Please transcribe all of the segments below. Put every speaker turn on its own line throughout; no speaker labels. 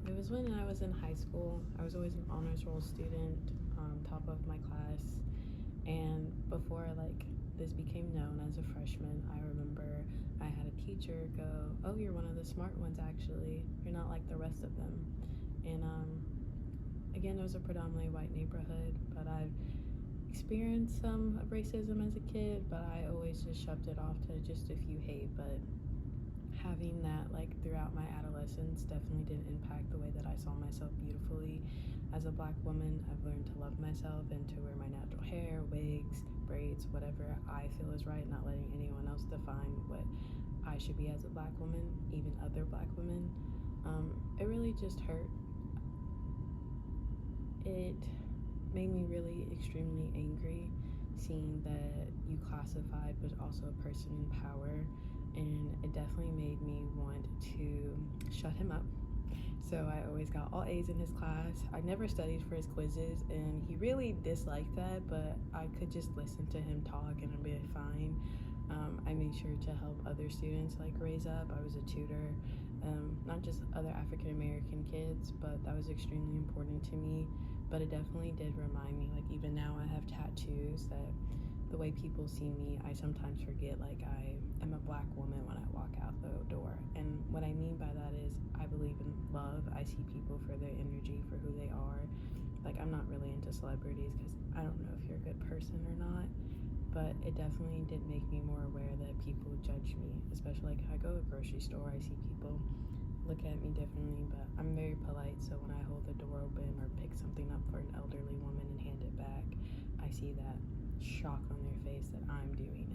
It was when I was in high school. I was always an honors roll student, top of my class. And before this became known as a freshman, I remember I had a teacher go, "Oh, you're one of the smart ones. Actually, you're not like the rest of them." And again, it was a predominantly white neighborhood, but I've experienced some racism as a kid, but I always just shoved it off to just a few hate. But having that throughout my adolescence definitely did impact the way that I saw myself beautifully. As a black woman, I've learned to love myself and to wear my natural hair, wigs, braids, whatever I feel is right, not letting anyone else define what I should be as a black woman, even other black women. It really just hurt. It made me really extremely angry seeing that you classified but also a person in power, and it definitely made me want to shut him up. So I always got all A's in his class. I never studied for his quizzes, and he really disliked that, but I could just listen to him talk and I'd be fine. I made sure to help other students raise up. I was a tutor, not just other African American kids, but that was extremely important to me. But it definitely did remind me, even now I have tattoos, that the way people see me, I sometimes forget I am a black woman when I walk out the door. And what I mean by that is I believe in love. I see people for their energy, for who they are. I'm not really into celebrities because I don't know if you're a good person or not, but it definitely did make me more aware that people judge me, especially I go to a grocery store, I see people look at me differently, but I'm very polite, so when I hold the door open or pick something up for an elderly woman and hand it back, I see that shock on their face that I'm doing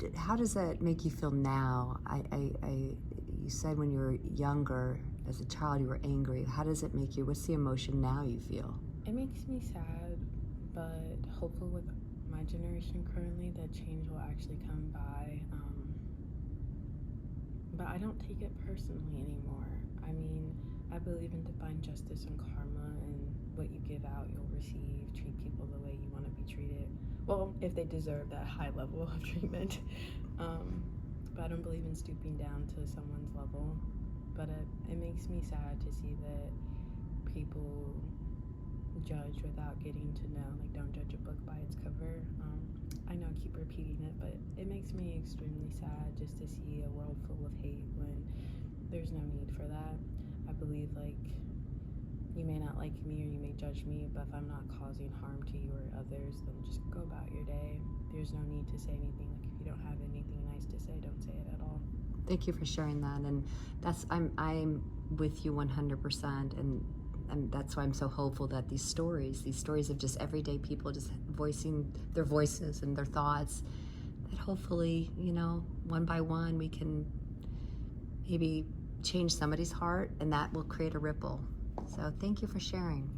it.
How does that make you feel now? You said when you were younger, as a child, you were angry. How does it make you? What's the emotion now you feel?
It makes me sad, but hopeful with my generation currently that change will actually come by. But I don't take it personally anymore. I mean, I believe in divine justice and karma, and what you give out, you'll receive. Treat people the way you want to be treated. Well, if they deserve that high level of treatment. But I don't believe in stooping down to someone's level. But it makes me sad to see that people judge without getting to know. Don't judge a book by its cover. I know I keep repeating it, but it makes me extremely sad just to see a world full of hate when there's no need for that. I believe you may not like me or you may judge me, but if I'm not causing harm to you or others, then just go about your day. There's no need to say anything. If you don't have anything nice to say, don't say it at all.
Thank you for sharing that, and I'm with you 100%, and that's why I'm so hopeful that these stories of just everyday people just voicing their voices and their thoughts, that hopefully, one by one, we can maybe change somebody's heart, and that will create a ripple. So thank you for sharing.